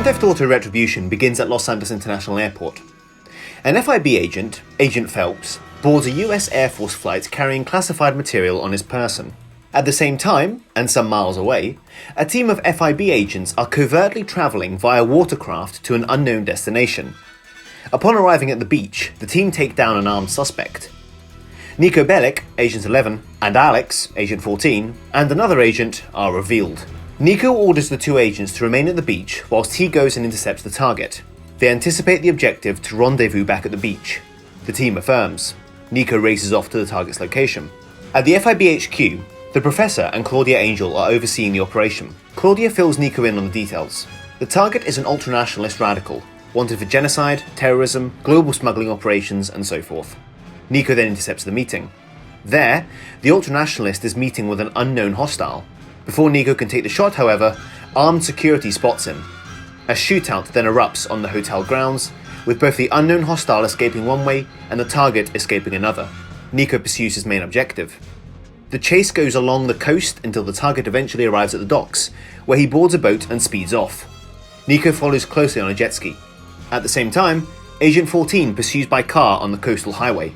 Grand Theft Auto Retribution begins at Los Santos International Airport. An FIB agent, Agent Phelps, boards a US Air Force flight carrying classified material on his person. At the same time, and some miles away, a team of FIB agents are covertly travelling via watercraft to an unknown destination. Upon arriving at the beach, the team take down an armed suspect. Niko Bellic, Agent 11, and Alex, Agent 14, and another agent are revealed. Niko orders the two agents to remain at the beach whilst he goes and intercepts the target. They anticipate the objective to rendezvous back at the beach. The team affirms. Niko races off to the target's location. At the FIB HQ, the Professor and Claudia Angel are overseeing the operation. Claudia fills Niko in on the details. The target is an ultranationalist radical, wanted for genocide, terrorism, global smuggling operations, and so forth. Niko then intercepts the meeting. There, the ultranationalist is meeting with an unknown hostile. Before Niko can take the shot, however, armed security spots him. A shootout then erupts on the hotel grounds, with both the unknown hostile escaping one way and the target escaping another. Niko pursues his main objective. The chase goes along the coast until the target eventually arrives at the docks, where he boards a boat and speeds off. Niko follows closely on a jet ski. At the same time, Agent 14 pursues by car on the coastal highway.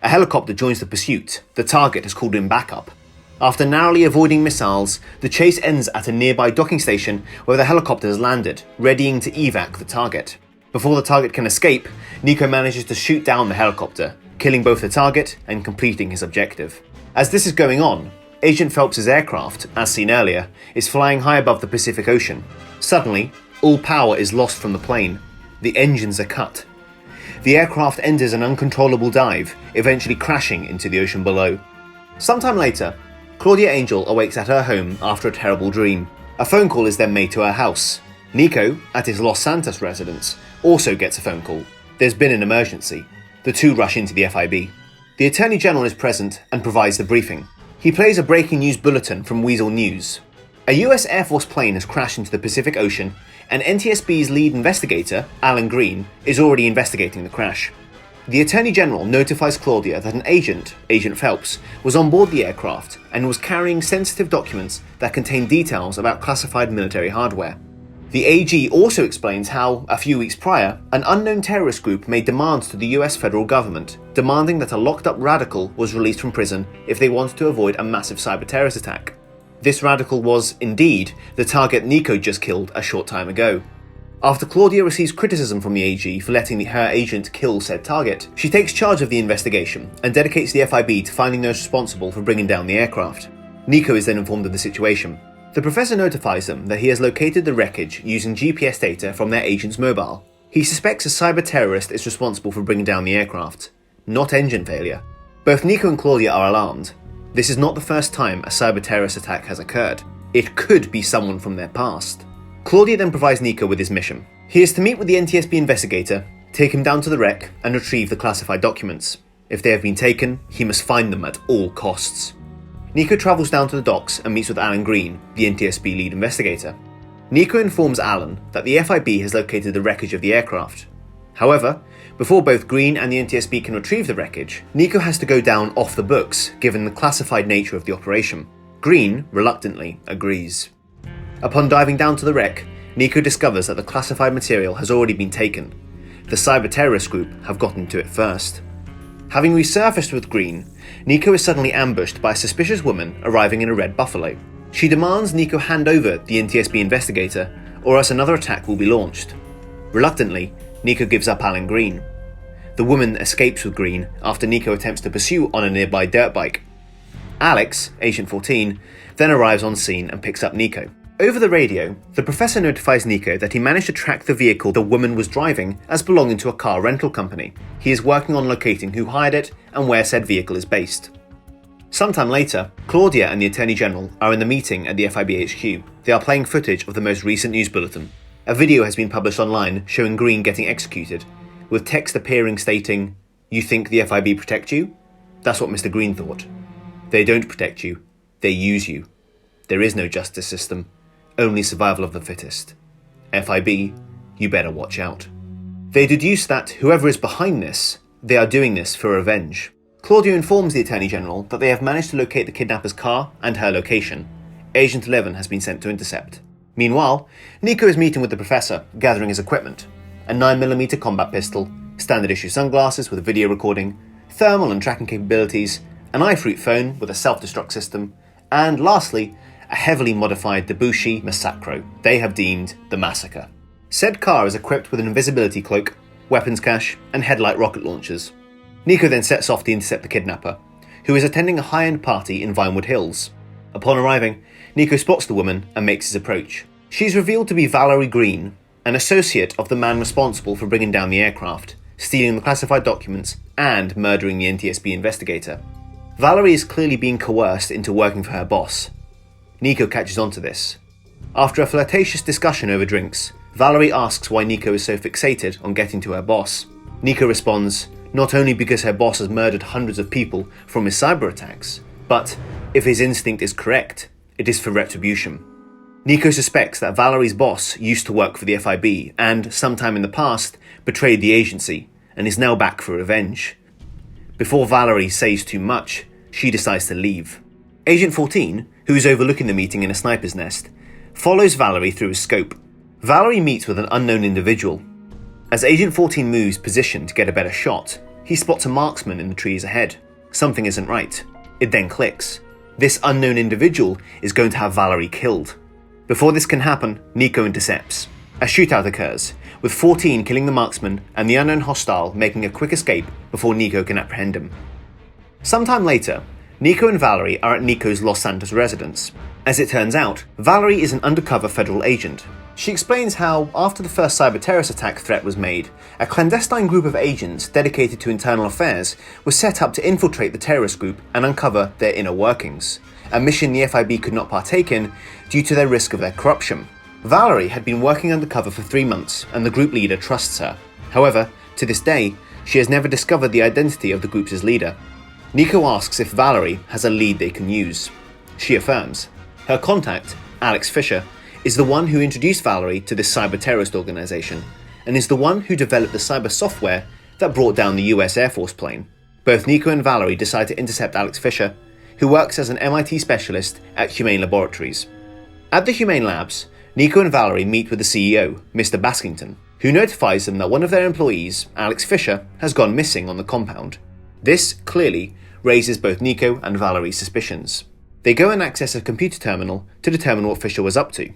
A helicopter joins the pursuit. The target has called in backup. After narrowly avoiding missiles, the chase ends at a nearby docking station where the helicopter has landed, readying to evac the target. Before the target can escape, Niko manages to shoot down the helicopter, killing both the target and completing his objective. As this is going on, Agent Phelps' aircraft, as seen earlier, is flying high above the Pacific Ocean. Suddenly, all power is lost from the plane. The engines are cut. The aircraft enters an uncontrollable dive, eventually crashing into the ocean below. Sometime later, Claudia Angel awakes at her home after a terrible dream. A phone call is then made to her house. Niko, at his Los Santos residence, also gets a phone call. There's been an emergency. The two rush into the FIB. The Attorney General is present and provides the briefing. He plays a breaking news bulletin from Weasel News. A US Air Force plane has crashed into the Pacific Ocean, and NTSB's lead investigator, Alan Green, is already investigating the crash. The Attorney General notifies Claudia that an agent, Agent Phelps, was on board the aircraft and was carrying sensitive documents that contain details about classified military hardware. The AG also explains how, a few weeks prior, an unknown terrorist group made demands to the US federal government, demanding that a locked-up radical was released from prison if they wanted to avoid a massive cyber-terrorist attack. This radical was, indeed, the target Niko just killed a short time ago. After Claudia receives criticism from the AG for letting her agent kill said target, she takes charge of the investigation and dedicates the FIB to finding those responsible for bringing down the aircraft. Niko is then informed of the situation. The Professor notifies them that he has located the wreckage using GPS data from their agent's mobile. He suspects a cyber-terrorist is responsible for bringing down the aircraft, not engine failure. Both Niko and Claudia are alarmed. This is not the first time a cyber-terrorist attack has occurred. It could be someone from their past. Claudia then provides Niko with his mission. He is to meet with the NTSB investigator, take him down to the wreck, and retrieve the classified documents. If they have been taken, he must find them at all costs. Niko travels down to the docks and meets with Alan Green, the NTSB lead investigator. Niko informs Alan that the FIB has located the wreckage of the aircraft. However, before both Green and the NTSB can retrieve the wreckage, Niko has to go down off the books given the classified nature of the operation. Green, reluctantly, agrees. Upon diving down to the wreck, Niko discovers that the classified material has already been taken. The cyber-terrorist group have gotten to it first. Having resurfaced with Green, Niko is suddenly ambushed by a suspicious woman arriving in a red Buffalo. She demands Niko hand over the NTSB investigator, or else another attack will be launched. Reluctantly, Niko gives up Alan Green. The woman escapes with Green after Niko attempts to pursue on a nearby dirt bike. Alex, Agent 14, then arrives on scene and picks up Niko. Over the radio, the Professor notifies Niko that he managed to track the vehicle the woman was driving as belonging to a car rental company. He is working on locating who hired it and where said vehicle is based. Sometime later, Claudia and the Attorney General are in the meeting at the FIB HQ. They are playing footage of the most recent news bulletin. A video has been published online showing Green getting executed, with text appearing stating, "You think the FIB protect you?" That's what Mr. Green thought. They don't protect you, they use you. There is no justice system. Only survival of the fittest. FIB, you better watch out. They deduce that whoever is behind this, they are doing this for revenge. Claudia informs the Attorney General that they have managed to locate the kidnapper's car and her location. Agent 11 has been sent to intercept. Meanwhile, Niko is meeting with the professor, gathering his equipment: a 9mm combat pistol, standard issue sunglasses with a video recording, thermal and tracking capabilities, an iFruit phone with a self-destruct system, and lastly, a heavily modified Debussy Massacro they have deemed the Massacre. Said car is equipped with an invisibility cloak, weapons cache, and headlight rocket launchers. Niko then sets off to intercept the kidnapper, who is attending a high-end party in Vinewood Hills. Upon arriving, Niko spots the woman and makes his approach. She's revealed to be Valerie Green, an associate of the man responsible for bringing down the aircraft, stealing the classified documents, and murdering the NTSB investigator. Valerie is clearly being coerced into working for her boss. Niko catches on to this. After a flirtatious discussion over drinks, Valerie asks why Niko is so fixated on getting to her boss. Niko responds, not only because her boss has murdered hundreds of people from his cyber attacks, but, if his instinct is correct, it is for retribution. Niko suspects that Valerie's boss used to work for the FIB and, sometime in the past, betrayed the agency and is now back for revenge. Before Valerie says too much, she decides to leave. Agent 14, who is overlooking the meeting in a sniper's nest, follows Valerie through his scope. Valerie meets with an unknown individual. As Agent 14 moves position to get a better shot, he spots a marksman in the trees ahead. Something isn't right. It then clicks. This unknown individual is going to have Valerie killed. Before this can happen, Niko intercepts. A shootout occurs, with 14 killing the marksman and the unknown hostile making a quick escape before Niko can apprehend him. Sometime later, Niko and Valerie are at Niko's Los Santos residence. As it turns out, Valerie is an undercover federal agent. She explains how, after the first cyber-terrorist attack threat was made, a clandestine group of agents dedicated to internal affairs was set up to infiltrate the terrorist group and uncover their inner workings, a mission the FIB could not partake in due to their risk of their corruption. Valerie had been working undercover for 3 months and the group leader trusts her. However, to this day, she has never discovered the identity of the group's leader. Niko asks if Valerie has a lead they can use. She affirms. Her contact, Alex Fisher, is the one who introduced Valerie to this cyber-terrorist organization, and is the one who developed the cyber software that brought down the US Air Force plane. Both Niko and Valerie decide to intercept Alex Fisher, who works as an MIT specialist at Humane Laboratories. At the Humane Labs, Niko and Valerie meet with the CEO, Mr. Baskington, who notifies them that one of their employees, Alex Fisher, has gone missing on the compound. This, clearly, raises both Niko and Valerie's suspicions. They go and access a computer terminal to determine what Fisher was up to.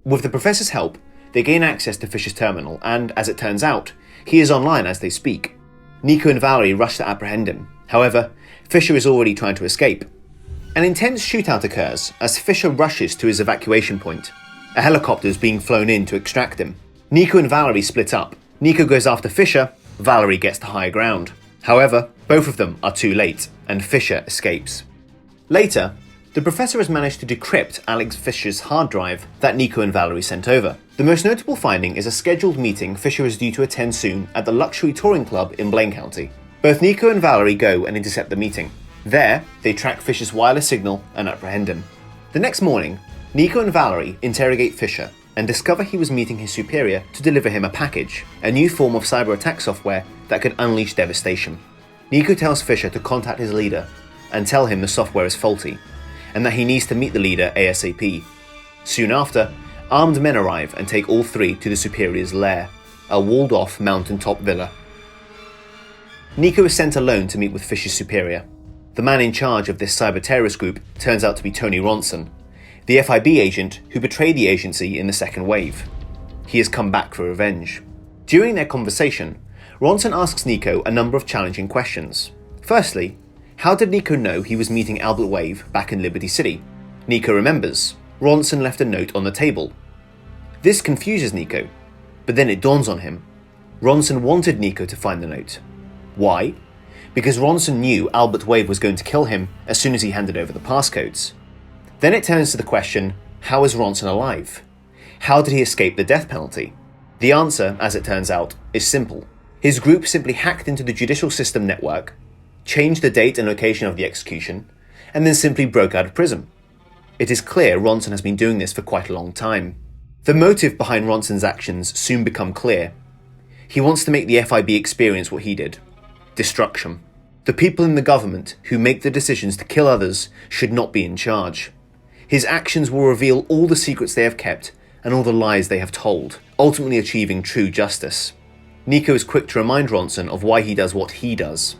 With the professor's help, they gain access to Fisher's terminal and, as it turns out, he is online as they speak. Niko and Valerie rush to apprehend him. However, Fisher is already trying to escape. An intense shootout occurs as Fisher rushes to his evacuation point. A helicopter is being flown in to extract him. Niko and Valerie split up. Niko goes after Fisher, Valerie gets to higher ground. However, both of them are too late, and Fisher escapes. Later, the professor has managed to decrypt Alex Fisher's hard drive that Niko and Valerie sent over. The most notable finding is a scheduled meeting Fisher is due to attend soon at the Luxury Touring Club in Blaine County. Both Niko and Valerie go and intercept the meeting. There, they track Fisher's wireless signal and apprehend him. The next morning, Niko and Valerie interrogate Fisher and discover he was meeting his superior to deliver him a package, a new form of cyber attack software that could unleash devastation. Niko tells Fisher to contact his leader and tell him the software is faulty, and that he needs to meet the leader ASAP. Soon after, armed men arrive and take all three to the superior's lair, a walled-off mountaintop villa. Niko is sent alone to meet with Fisher's superior. The man in charge of this cyber-terrorist group turns out to be Tony Ronson, the FIB agent who betrayed the agency in the second wave. He has come back for revenge. During their conversation, Ronson asks Niko a number of challenging questions. Firstly, how did Niko know he was meeting Albert Wave back in Liberty City? Niko remembers. Ronson left a note on the table. This confuses Niko, but then it dawns on him. Ronson wanted Niko to find the note. Why? Because Ronson knew Albert Wave was going to kill him as soon as he handed over the passcodes. Then it turns to the question, how is Ronson alive? How did he escape the death penalty? The answer, as it turns out, is simple. His group simply hacked into the judicial system network, changed the date and location of the execution, and then simply broke out of prison. It is clear Ronson has been doing this for quite a long time. The motive behind Ronson's actions soon become clear. He wants to make the FIB experience what he did. Destruction. The people in the government who make the decisions to kill others should not be in charge. His actions will reveal all the secrets they have kept and all the lies they have told, ultimately achieving true justice. Niko is quick to remind Ronson of why he does what he does.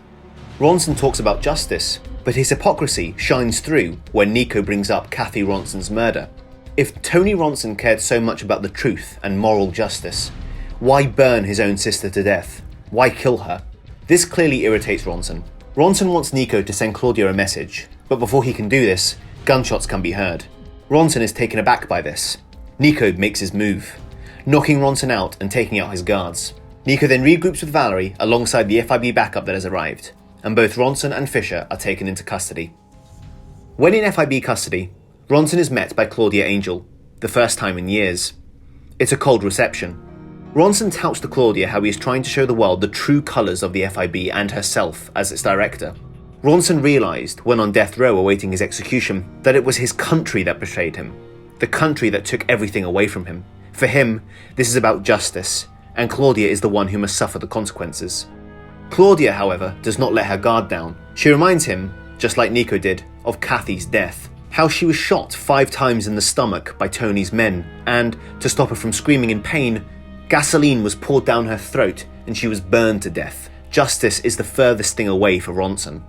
Ronson talks about justice, but his hypocrisy shines through when Niko brings up Kathy Ronson's murder. If Tony Ronson cared so much about the truth and moral justice, why burn his own sister to death? Why kill her? This clearly irritates Ronson. Ronson wants Niko to send Claudia a message, but before he can do this, gunshots can be heard. Ronson is taken aback by this. Niko makes his move, knocking Ronson out and taking out his guards. Niko then regroups with Valerie alongside the FIB backup that has arrived, and both Ronson and Fisher are taken into custody. When in FIB custody, Ronson is met by Claudia Angel, the first time in years. It's a cold reception. Ronson touts to Claudia how he is trying to show the world the true colours of the FIB and herself as its director. Ronson realised, when on death row awaiting his execution, that it was his country that betrayed him, the country that took everything away from him. For him, this is about justice, and Claudia is the one who must suffer the consequences. Claudia, however, does not let her guard down. She reminds him, just like Niko did, of Kathy's death, how she was shot 5 times in the stomach by Tony's men, and, to stop her from screaming in pain, gasoline was poured down her throat and she was burned to death. Justice is the furthest thing away for Ronson.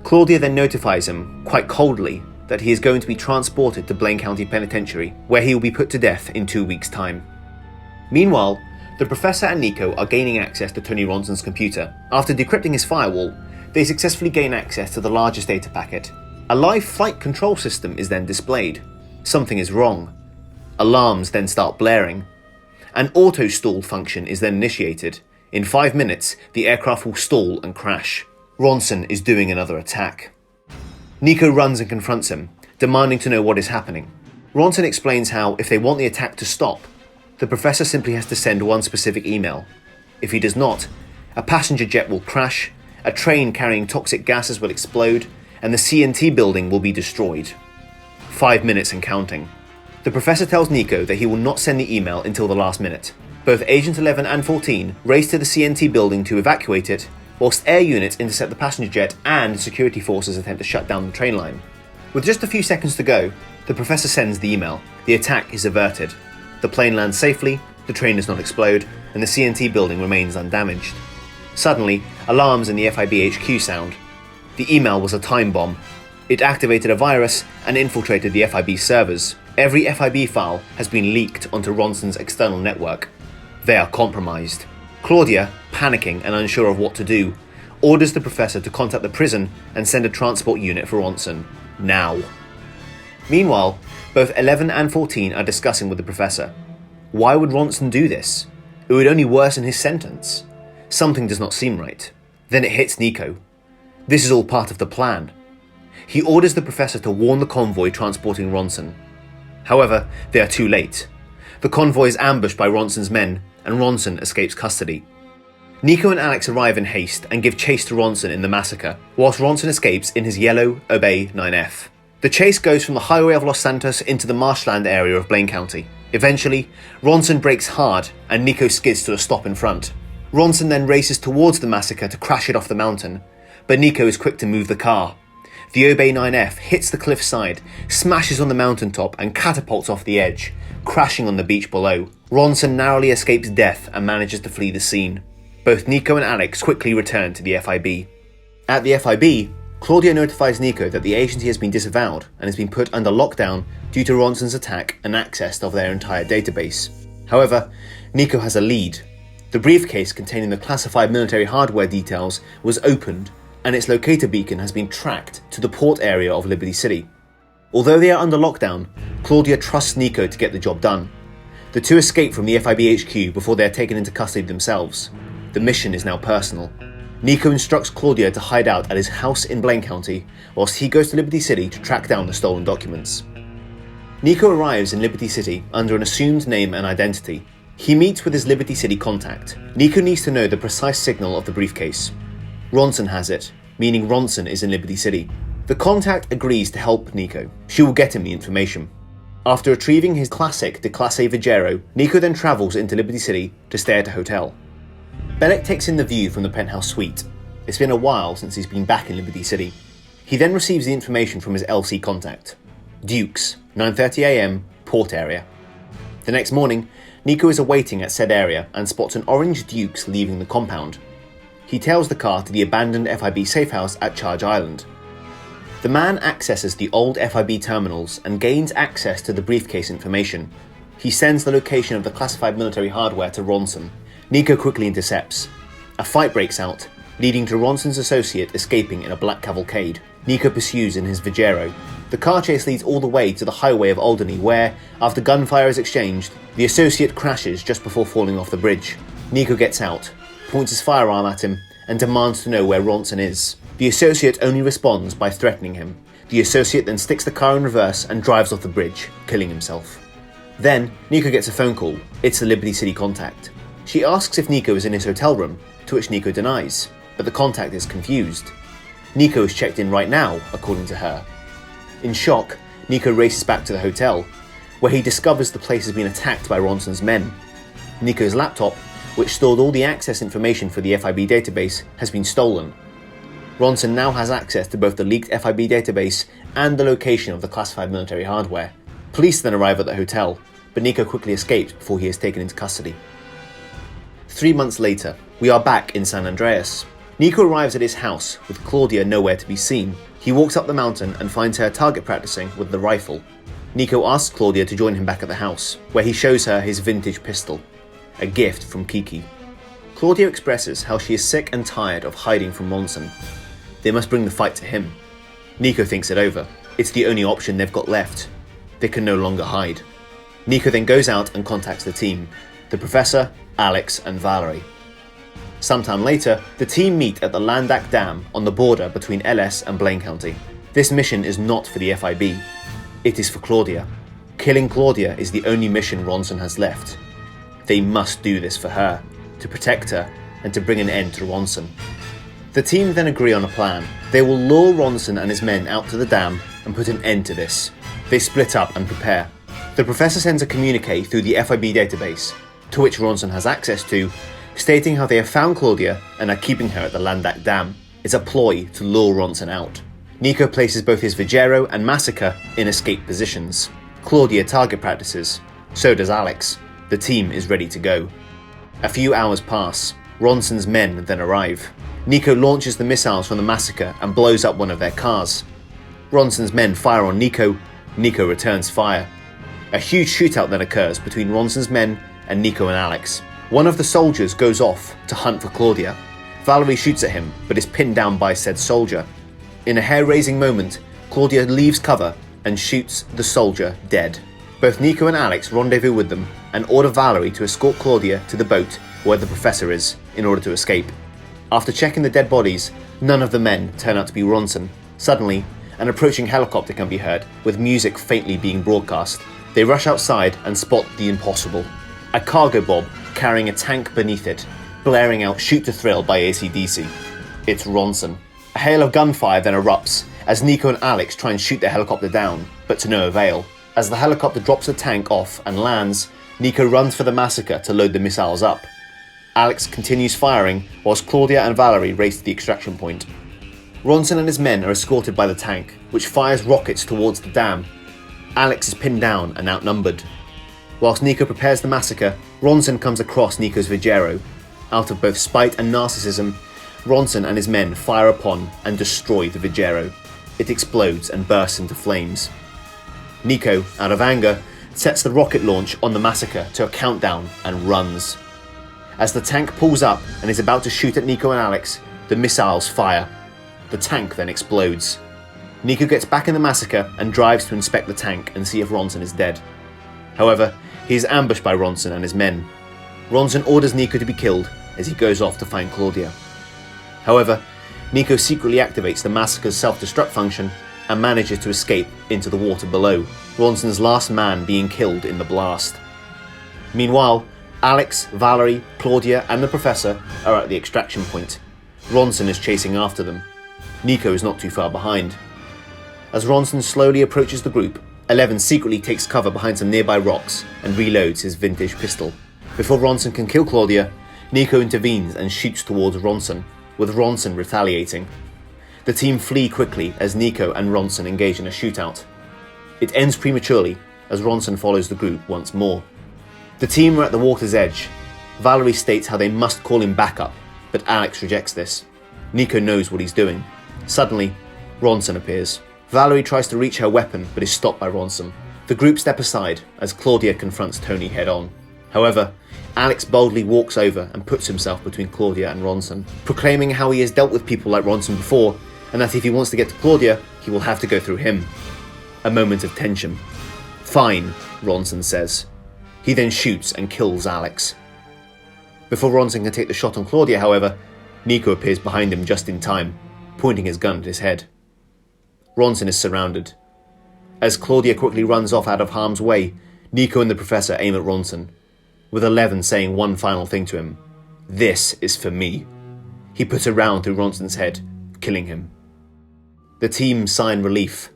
Claudia then notifies him, quite coldly, that he is going to be transported to Blaine County Penitentiary, where he will be put to death in 2 weeks' time. Meanwhile, the Professor and Niko are gaining access to Tony Ronson's computer. After decrypting his firewall, they successfully gain access to the largest data packet. A live flight control system is then displayed. Something is wrong. Alarms then start blaring. An auto-stall function is then initiated. In 5 minutes, the aircraft will stall and crash. Ronson is doing another attack. Niko runs and confronts him, demanding to know what is happening. Ronson explains how, if they want the attack to stop, the Professor simply has to send one specific email. If he does not, a passenger jet will crash, a train carrying toxic gases will explode, and the CNT building will be destroyed. 5 minutes and counting. The Professor tells Niko that he will not send the email until the last minute. Both Agent 11 and 14 race to the CNT building to evacuate it, whilst air units intercept the passenger jet and security forces attempt to shut down the train line. With just a few seconds to go, the Professor sends the email. The attack is averted. The plane lands safely, the train does not explode, and the CNT building remains undamaged. Suddenly, alarms in the FIB HQ sound. The email was a time bomb. It activated a virus and infiltrated the FIB servers. Every FIB file has been leaked onto Ronson's external network. They are compromised. Claudia, panicking and unsure of what to do, orders the Professor to contact the prison and send a transport unit for Ronson. Now. Meanwhile, both 11 and 14 are discussing with the Professor. Why would Ronson do this? It would only worsen his sentence. Something does not seem right. Then it hits Niko. This is all part of the plan. He orders the Professor to warn the convoy transporting Ronson. However, they are too late. The convoy is ambushed by Ronson's men, and Ronson escapes custody. Niko and Alex arrive in haste and give chase to Ronson in the massacre, whilst Ronson escapes in his yellow Obey 9F. The chase goes from the highway of Los Santos into the marshland area of Blaine County. Eventually, Ronson brakes hard and Niko skids to a stop in front. Ronson then races towards the massacre to crash it off the mountain, but Niko is quick to move the car. The Obey 9F hits the cliffside, smashes on the mountaintop and catapults off the edge, crashing on the beach below. Ronson narrowly escapes death and manages to flee the scene. Both Niko and Alex quickly return to the FIB. At the FIB, Claudia notifies Niko that the agency has been disavowed and has been put under lockdown due to Ronson's attack and access of their entire database. However, Niko has a lead. The briefcase containing the classified military hardware details was opened, and its locator beacon has been tracked to the port area of Liberty City. Although they are under lockdown, Claudia trusts Niko to get the job done. The two escape from the FIB HQ before they are taken into custody themselves. The mission is now personal. Niko instructs Claudia to hide out at his house in Blaine County, whilst he goes to Liberty City to track down the stolen documents. Niko arrives in Liberty City under an assumed name and identity. He meets with his Liberty City contact. Niko needs to know the precise signal of the briefcase. Ronson has it, meaning Ronson is in Liberty City. The contact agrees to help Niko. She will get him the information. After retrieving his classic de Classe Vigero, Niko then travels into Liberty City to stay at a hotel. Bellic takes in the view from the penthouse suite. It's been a while since he's been back in Liberty City. He then receives the information from his LC contact. Dukes, 9:30 AM, port area. The next morning, Niko is awaiting at said area and spots an orange Dukes leaving the compound. He tails the car to the abandoned FIB safe house at Charge Island. The man accesses the old FIB terminals and gains access to the briefcase information. He sends the location of the classified military hardware to Ronson. Niko quickly intercepts. A fight breaks out, leading to Ronson's associate escaping in a black cavalcade. Niko pursues in his Vigero. The car chase leads all the way to the highway of Alderney where, after gunfire is exchanged, the associate crashes just before falling off the bridge. Niko gets out, points his firearm at him, and demands to know where Ronson is. The associate only responds by threatening him. The associate then sticks the car in reverse and drives off the bridge, killing himself. Then, Niko gets a phone call. It's the Liberty City contact. She asks if Niko is in his hotel room, to which Niko denies, but the contact is confused. Niko is checked in right now, according to her. In shock, Niko races back to the hotel, where he discovers the place has been attacked by Ronson's men. Niko's laptop, which stored all the access information for the FIB database, has been stolen. Ronson now has access to both the leaked FIB database and the location of the classified military hardware. Police then arrive at the hotel, but Niko quickly escapes before he is taken into custody. 3 months later, we are back in San Andreas. Niko arrives at his house, with Claudia nowhere to be seen. He walks up the mountain and finds her target practicing with the rifle. Niko asks Claudia to join him back at the house, where he shows her his vintage pistol, a gift from Kiki. Claudia expresses how she is sick and tired of hiding from Ronson. They must bring the fight to him. Niko thinks it over. It's the only option they've got left. They can no longer hide. Niko then goes out and contacts the team, the Professor, Alex and Valerie. Sometime later, the team meet at the Landak Dam on the border between LS and Blaine County. This mission is not for the FIB. It is for Claudia. Killing Claudia is the only mission Ronson has left. They must do this for her, to protect her, and to bring an end to Ronson. The team then agree on a plan. They will lure Ronson and his men out to the dam and put an end to this. They split up and prepare. The Professor sends a communique through the FIB database, to which Ronson has access to, stating how they have found Claudia and are keeping her at the Landak Dam. It's a ploy to lure Ronson out. Niko places both his Vigero and Massacre in escape positions. Claudia target practices. So does Alex. The team is ready to go. A few hours pass. Ronson's men then arrive. Niko launches the missiles from the Massacre and blows up one of their cars. Ronson's men fire on Niko. Niko returns fire. A huge shootout then occurs between Ronson's men and Niko and Alex. One of the soldiers goes off to hunt for Claudia. Valerie shoots at him, but is pinned down by said soldier. In a hair-raising moment, Claudia leaves cover and shoots the soldier dead. Both Niko and Alex rendezvous with them and order Valerie to escort Claudia to the boat where the Professor is, in order to escape. After checking the dead bodies, none of the men turn out to be Ronson. Suddenly, an approaching helicopter can be heard, with music faintly being broadcast. They rush outside and spot the impossible. A cargo bob carrying a tank beneath it, blaring out Shoot to Thrill by AC/DC. It's Ronson. A hail of gunfire then erupts as Niko and Alex try and shoot the helicopter down, but to no avail. As the helicopter drops the tank off and lands, Niko runs for the Massacre to load the missiles up. Alex continues firing whilst Claudia and Valerie race to the extraction point. Ronson and his men are escorted by the tank, which fires rockets towards the dam. Alex is pinned down and outnumbered. Whilst Niko prepares the Massacre, Ronson comes across Niko's Vigero. Out of both spite and narcissism, Ronson and his men fire upon and destroy the Vigero. It explodes and bursts into flames. Niko, out of anger, sets the rocket launch on the Massacre to a countdown and runs. As the tank pulls up and is about to shoot at Niko and Alex, the missiles fire. The tank then explodes. Niko gets back in the Massacre and drives to inspect the tank and see if Ronson is dead. However, he is ambushed by Ronson and his men. Ronson orders Niko to be killed as he goes off to find Claudia. However, Niko secretly activates the Massacre's self-destruct function and manages to escape into the water below, Ronson's last man being killed in the blast. Meanwhile, Alex, Valerie, Claudia and the Professor are at the extraction point. Ronson is chasing after them. Niko is not too far behind. As Ronson slowly approaches the group, Eleven secretly takes cover behind some nearby rocks and reloads his vintage pistol. Before Ronson can kill Claudia, Niko intervenes and shoots towards Ronson, with Ronson retaliating. The team flee quickly as Niko and Ronson engage in a shootout. It ends prematurely as Ronson follows the group once more. The team are at the water's edge. Valerie states how they must call him back up, but Alex rejects this. Niko knows what he's doing. Suddenly, Ronson appears. Valerie tries to reach her weapon, but is stopped by Ronson. The group step aside as Claudia confronts Tony head-on. However, Alex boldly walks over and puts himself between Claudia and Ronson, proclaiming how he has dealt with people like Ronson before, and that if he wants to get to Claudia, he will have to go through him. A moment of tension. "Fine," Ronson says. He then shoots and kills Alex. Before Ronson can take the shot on Claudia, however, Niko appears behind him just in time, pointing his gun at his head. Ronson is surrounded. As Claudia quickly runs off out of harm's way, Niko and the Professor aim at Ronson, with 11 saying one final thing to him: "This is for me." He puts a round through Ronson's head, killing him. The team sigh in relief,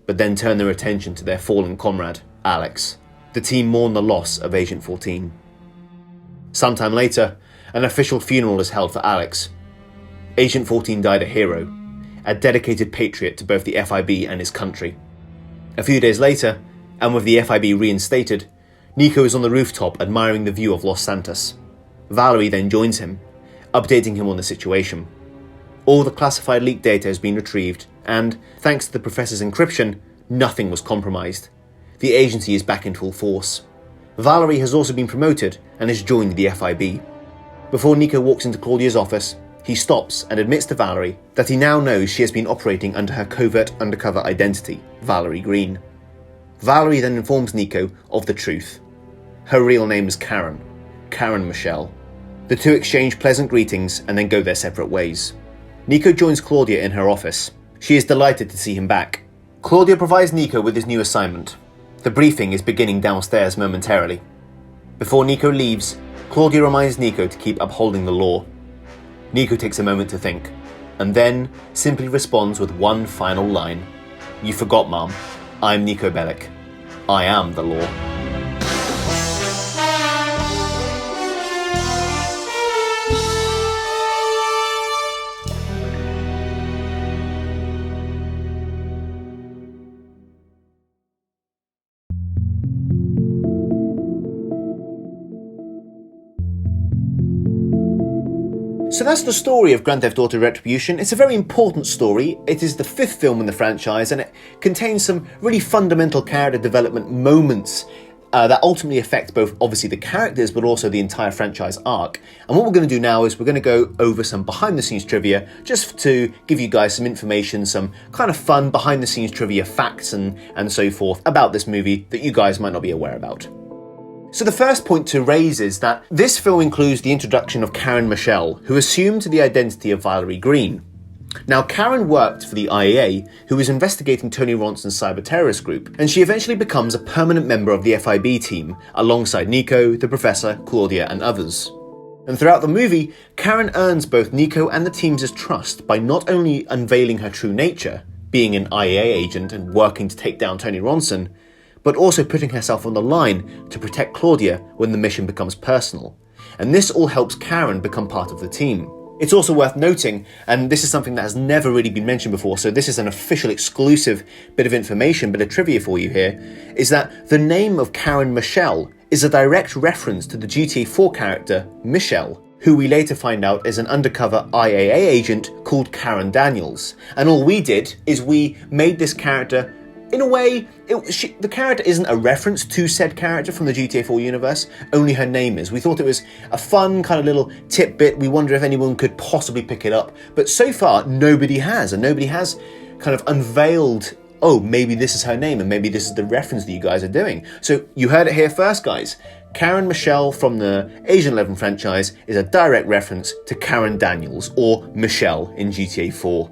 but then turn their attention to their fallen comrade, Alex. The team mourn the loss of Agent 14. Sometime later, an official funeral is held for Alex. Agent 14 died a hero, a dedicated patriot to both the FIB and his country. A few days later, and with the FIB reinstated, Niko is on the rooftop admiring the view of Los Santos. Valerie then joins him, updating him on the situation. All the classified leak data has been retrieved, and, thanks to the Professor's encryption, nothing was compromised. The agency is back in full force. Valerie has also been promoted and has joined the FIB. Before Niko walks into Claudia's office, he stops and admits to Valerie that he now knows she has been operating under her covert undercover identity, Valerie Green. Valerie then informs Niko of the truth. Her real name is Karen Michelle. The two exchange pleasant greetings and then go their separate ways. Niko joins Claudia in her office. She is delighted to see him back. Claudia provides Niko with his new assignment. The briefing is beginning downstairs momentarily. Before Niko leaves, Claudia reminds Niko to keep upholding the law. Niko takes a moment to think, and then simply responds with one final line. "You forgot, Mom. I'm Niko Bellic. I am the law." So that's the story of Grand Theft Auto Retribution. It's a very important story. It is the 5th film in the franchise, and it contains some really fundamental character development moments that ultimately affect both, obviously, the characters, but also the entire franchise arc. And what we're going to do now is we're going to go over some behind-the-scenes trivia, just to give you guys some information, some kind of fun behind-the-scenes trivia facts and so forth about this movie that you guys might not be aware about. So the first point to raise is that this film includes the introduction of Karen Michelle, who assumed the identity of Valerie Green. Now, Karen worked for the IAA, who was investigating Tony Ronson's cyber-terrorist group, and she eventually becomes a permanent member of the FIB team, alongside Niko, the Professor, Claudia, and others. And throughout the movie, Karen earns both Niko and the team's trust by not only unveiling her true nature, being an IAA agent and working to take down Tony Ronson, but also putting herself on the line to protect Claudia when the mission becomes personal. And this all helps Karen become part of the team. It's also worth noting, and this is something that has never really been mentioned before, so this is an official exclusive bit of information, bit of trivia for you here, is that the name of Karen Michelle is a direct reference to the GTA 4 character Michelle, who we later find out is an undercover IAA agent called Karen Daniels. And all we did is we made this character, in a way, the character isn't a reference to said character from the GTA 4 universe, only her name is. We thought it was a fun kind of little tidbit. We wonder if anyone could possibly pick it up. But so far, nobody has. And nobody has kind of unveiled, oh, maybe this is her name and maybe this is the reference that you guys are doing. So you heard it here first, guys. Karen Michelle from the Agent 11 franchise is a direct reference to Karen Daniels, or Michelle in GTA 4.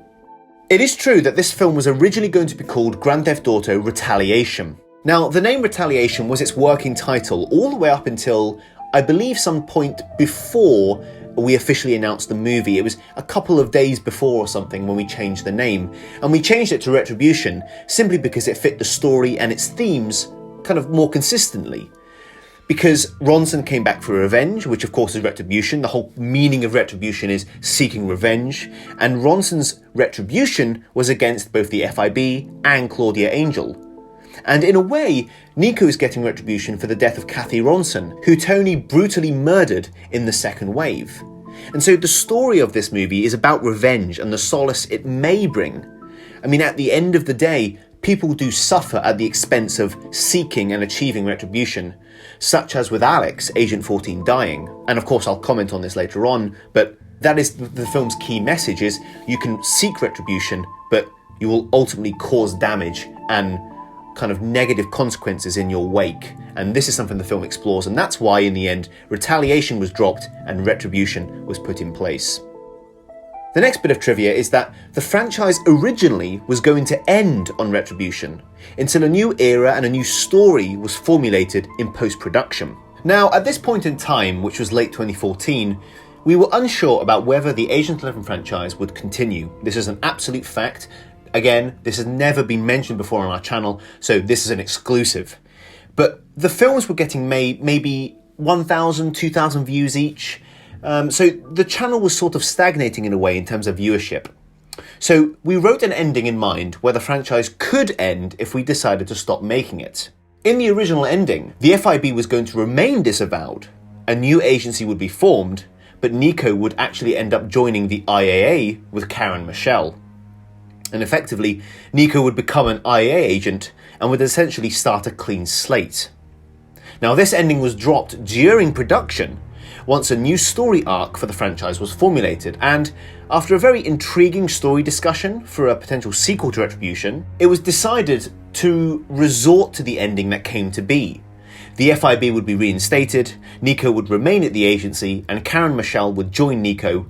It is true that this film was originally going to be called Grand Theft Auto Retaliation. Now, the name Retaliation was its working title all the way up until, I believe, some point before we officially announced the movie. It was a couple of days before or something when we changed the name. And we changed it to Retribution simply because it fit the story and its themes kind of more consistently. Because Ronson came back for revenge, which of course is retribution. The whole meaning of retribution is seeking revenge. And Ronson's retribution was against both the FIB and Claudia Angel. And in a way, Niko is getting retribution for the death of Kathy Ronson, who Tony brutally murdered in the second wave. And so the story of this movie is about revenge and the solace it may bring. I mean, at the end of the day, people do suffer at the expense of seeking and achieving retribution, such as with Alex, Agent 14, dying. And of course, I'll comment on this later on, but that is the film's key message: is you can seek retribution, but you will ultimately cause damage and kind of negative consequences in your wake. And this is something the film explores, and that's why in the end, retaliation was dropped and retribution was put in place. The next bit of trivia is that the franchise originally was going to end on retribution until a new era and a new story was formulated in post-production. Now, at this point in time, which was late 2014, we were unsure about whether the Agent 11 franchise would continue. This is an absolute fact. Again, this has never been mentioned before on our channel, so this is an exclusive. But the films were getting maybe 1,000, 2,000 views each. So the channel was sort of stagnating in a way in terms of viewership. So we wrote an ending in mind where the franchise could end if we decided to stop making it. In the original ending, the FIB was going to remain disavowed, a new agency would be formed, but Niko would actually end up joining the IAA with Karen Michelle. And effectively, Niko would become an IAA agent and would essentially start a clean slate. Now, this ending was dropped during production, once a new story arc for the franchise was formulated, and after a very intriguing story discussion for a potential sequel to Retribution, it was decided to resort to the ending that came to be. The FIB would be reinstated, Niko would remain at the agency, and Karen Michelle would join Niko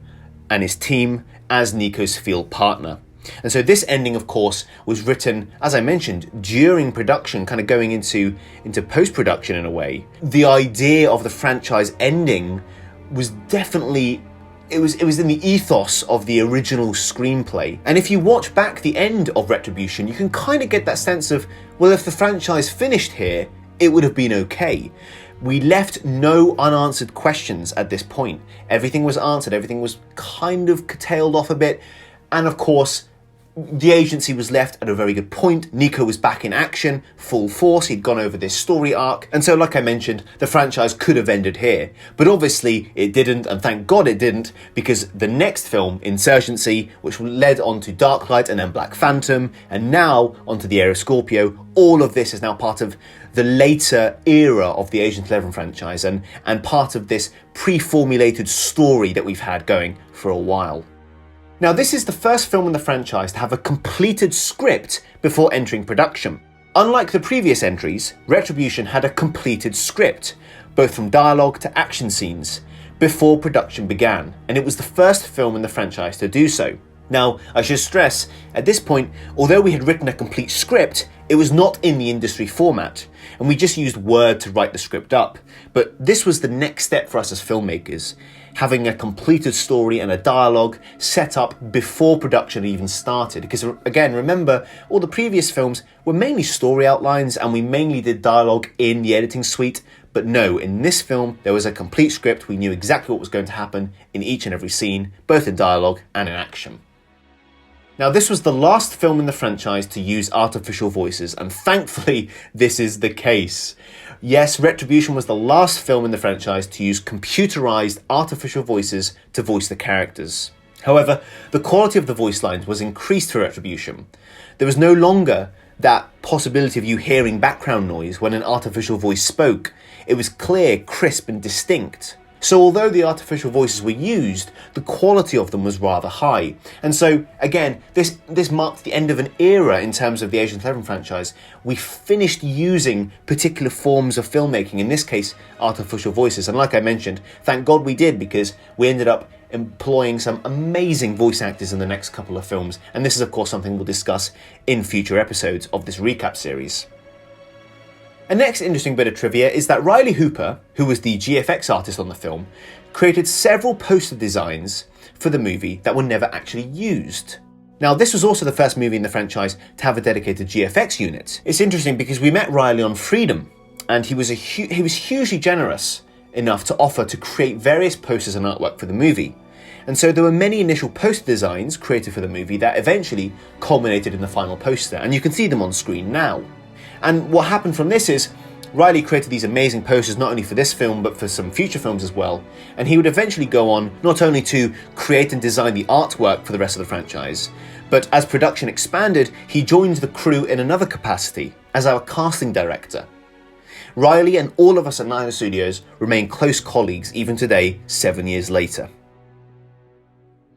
and his team as Niko's field partner. And so this ending, of course, was written, as I mentioned, during production, kind of going into post-production in a way. The idea of the franchise ending was definitely, it was in the ethos of the original screenplay. And if you watch back the end of Retribution, you can kind of get that sense of, well, if the franchise finished here, it would have been okay. We left no unanswered questions at this point. Everything was answered, everything was kind of curtailed off a bit. And of course, the agency was left at a very good point. Niko was back in action, full force. He'd gone over this story arc. And so, like I mentioned, the franchise could have ended here. But obviously it didn't, and thank God it didn't, because the next film, Insurgency, which led on to Darklight and then Black Phantom, and now onto the HEIR of Scorpio, all of this is now part of the later era of the Agent 11 franchise and part of this pre-formulated story that we've had going for a while. Now, this is the first film in the franchise to have a completed script before entering production. Unlike the previous entries, Retribution had a completed script, both from dialogue to action scenes, before production began, and it was the first film in the franchise to do so. Now, I should stress, at this point, although we had written a complete script, it was not in the industry format, and we just used Word to write the script up. But this was the next step for us as filmmakers, having a completed story and a dialogue set up before production even started. Because again, remember, all the previous films were mainly story outlines and we mainly did dialogue in the editing suite. But no, in this film, there was a complete script. We knew exactly what was going to happen in each and every scene, both in dialogue and in action. Now, this was the last film in the franchise to use artificial voices, and thankfully, this is the case. Yes, Retribution was the last film in the franchise to use computerized artificial voices to voice the characters. However, the quality of the voice lines was increased for Retribution. There was no longer that possibility of you hearing background noise when an artificial voice spoke. It was clear, crisp, and distinct. So although the artificial voices were used, the quality of them was rather high. And so, again, this marked the end of an era in terms of the Agent 11 franchise. We finished using particular forms of filmmaking, in this case, artificial voices. And like I mentioned, thank God we did, because we ended up employing some amazing voice actors in the next couple of films. And this is, of course, something we'll discuss in future episodes of this recap series. A next interesting bit of trivia is that Riley Hooper, who was the GFX artist on the film, created several poster designs for the movie that were never actually used. Now, this was also the first movie in the franchise to have a dedicated GFX unit. It's interesting because we met Riley on Freedom, and he was hugely generous enough to offer to create various posters and artwork for the movie. And so there were many initial poster designs created for the movie that eventually culminated in the final poster, and you can see them on screen now. And what happened from this is Riley created these amazing posters not only for this film but for some future films as well, and he would eventually go on not only to create and design the artwork for the rest of the franchise, but as production expanded, he joined the crew in another capacity as our casting director. Riley and all of us at KnightHunter Studios remain close colleagues even today, 7 years later.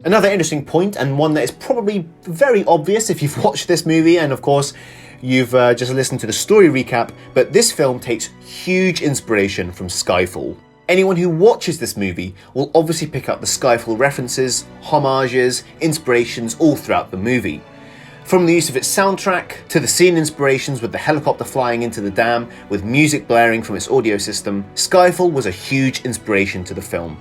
Another interesting point, and one that is probably very obvious if you've watched this movie, and of course you've just listened to the story recap, but this film takes huge inspiration from Skyfall. Anyone who watches this movie will obviously pick up the Skyfall references, homages, inspirations all throughout the movie. From the use of its soundtrack, to the scene inspirations with the helicopter flying into the dam with music blaring from its audio system, Skyfall was a huge inspiration to the film.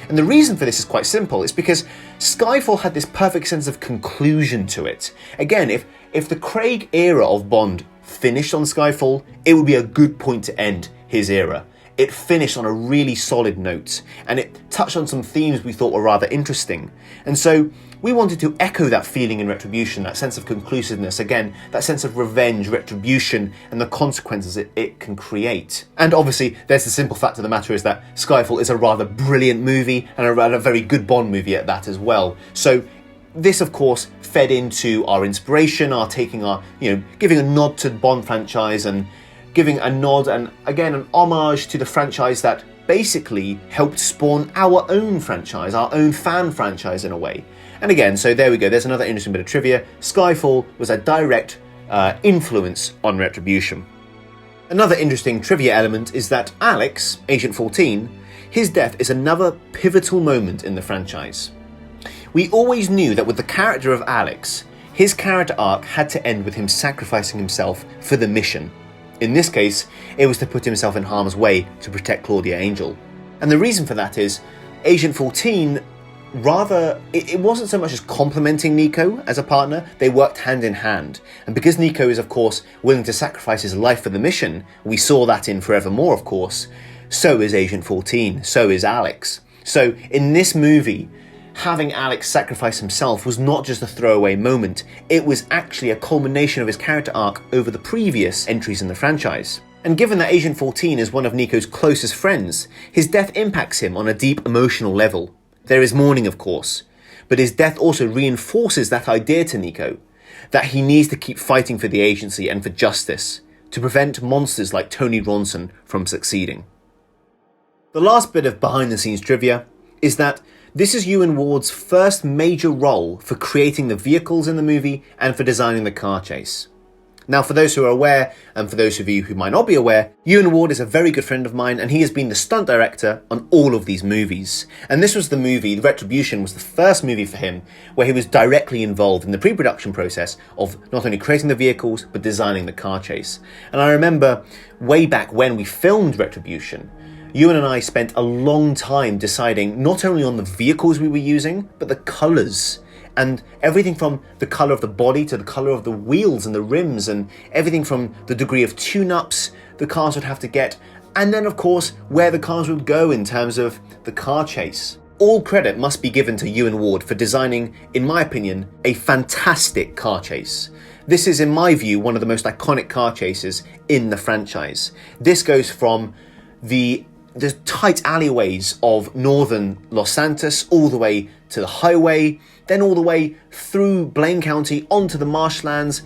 And the reason for this is quite simple. It's because Skyfall had this perfect sense of conclusion to it. Again, if the Craig era of Bond finished on Skyfall, it would be a good point to end his era. It finished on a really solid note, and it touched on some themes we thought were rather interesting. And so we wanted to echo that feeling in Retribution, that sense of conclusiveness, again, that sense of revenge, retribution, and the consequences it can create. And obviously, there's the simple fact of the matter is that Skyfall is a rather brilliant movie, and a very good Bond movie at that as well. So this, of course, fed into our inspiration, our giving a nod to the Bond franchise and giving a nod and, again, an homage to the franchise that basically helped spawn our own franchise, our own fan franchise in a way. And again, so there we go, there's another interesting bit of trivia. Skyfall was a direct influence on Retribution. Another interesting trivia element is that Alex, Agent 14, his death is another pivotal moment in the franchise. We always knew that with the character of Alex, his character arc had to end with him sacrificing himself for the mission. In this case, it was to put himself in harm's way to protect Claudia Angel. And the reason for that is, Agent 14, it wasn't so much as complimenting Niko as a partner, they worked hand in hand. And because Niko is, of course, willing to sacrifice his life for the mission, we saw that in Forevermore, of course, so is Agent 14, so is Alex. So in this movie, having Alex sacrifice himself was not just a throwaway moment, it was actually a culmination of his character arc over the previous entries in the franchise. And given that Agent 14 is one of Niko's closest friends, his death impacts him on a deep emotional level. There is mourning, of course, but his death also reinforces that idea to Niko, that he needs to keep fighting for the agency and for justice, to prevent monsters like Tony Ronson from succeeding. The last bit of behind-the-scenes trivia is that this is Ewan Ward's first major role for creating the vehicles in the movie and for designing the car chase. Now, for those who are aware, and for those of you who might not be aware, Ewan Ward is a very good friend of mine, and he has been the stunt director on all of these movies. And this was the movie, Retribution was the first movie for him where he was directly involved in the pre-production process of not only creating the vehicles, but designing the car chase. And I remember way back when we filmed Retribution, Ewan and I spent a long time deciding not only on the vehicles we were using, but the colours. And everything from the colour of the body to the colour of the wheels and the rims, and everything from the degree of tune-ups the cars would have to get, and then of course where the cars would go in terms of the car chase. All credit must be given to Ewan Ward for designing, in my opinion, a fantastic car chase. This is, in my view, one of the most iconic car chases in the franchise. This goes from the tight alleyways of northern Los Santos all the way to the highway, then all the way through Blaine County onto the marshlands,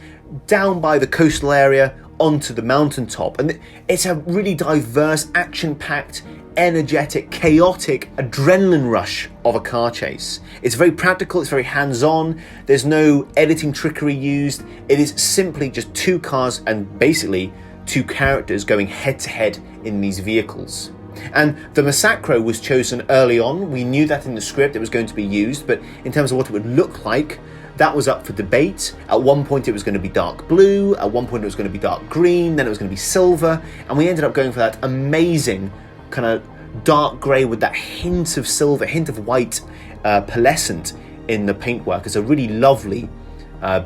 down by the coastal area onto the mountaintop. And it's a really diverse, action-packed, energetic, chaotic adrenaline rush of a car chase. It's very practical, it's very hands-on, there's no editing trickery used. It is simply just two cars and basically two characters going head-to-head in these vehicles. And the Massacro was chosen early on. We knew that in the script it was going to be used, but in terms of what it would look like, that was up for debate. At one point it was going to be dark blue, at one point it was going to be dark green, then it was going to be silver, and we ended up going for that amazing kind of dark grey with that hint of silver, hint of white pearlescent in the paintwork. It's a really lovely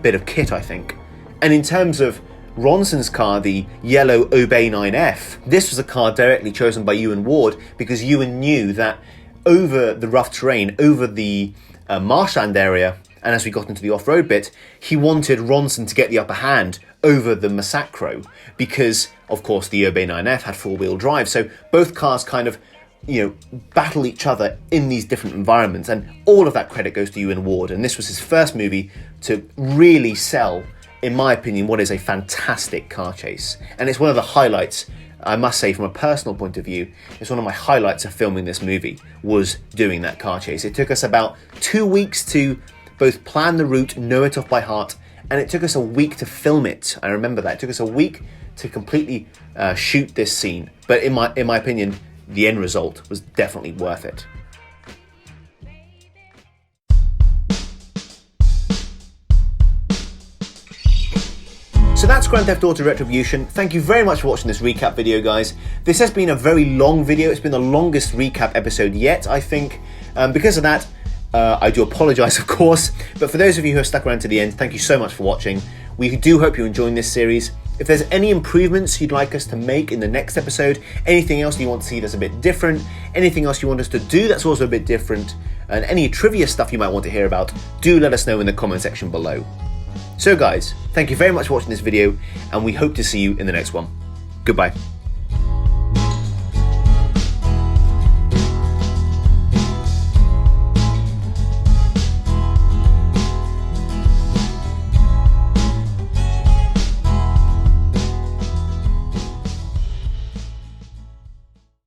bit of kit, I think. And in terms of Ronson's car, the yellow Obey 9F, this was a car directly chosen by Ewan Ward because Ewan knew that over the rough terrain, over the marshland area and as we got into the off-road bit, he wanted Ronson to get the upper hand over the Massacro because, of course, the Urban 9F had four-wheel drive, so both cars kind of, battle each other in these different environments, and all of that credit goes to Ewan Ward, and this was his first movie to really sell, in my opinion, what is a fantastic car chase. And it's one of the highlights, I must say, from a personal point of view, it's one of my highlights of filming this movie, was doing that car chase. It took us about 2 weeks to both plan the route, know it off by heart, and it took us a week to film it. I remember that. It took us a week to completely shoot this scene. But in my opinion, the end result was definitely worth it. So that's Grand Theft Auto Retribution. Thank you very much for watching this recap video, guys. This has been a very long video. It's been the longest recap episode yet, I think. Because of that, I do apologise, of course. But for those of you who have stuck around to the end, thank you so much for watching. We do hope you're enjoying this series. If there's any improvements you'd like us to make in the next episode, anything else you want to see that's a bit different, anything else you want us to do that's also a bit different, and any trivia stuff you might want to hear about, do let us know in the comment section below. So guys, thank you very much for watching this video, and we hope to see you in the next one. Goodbye.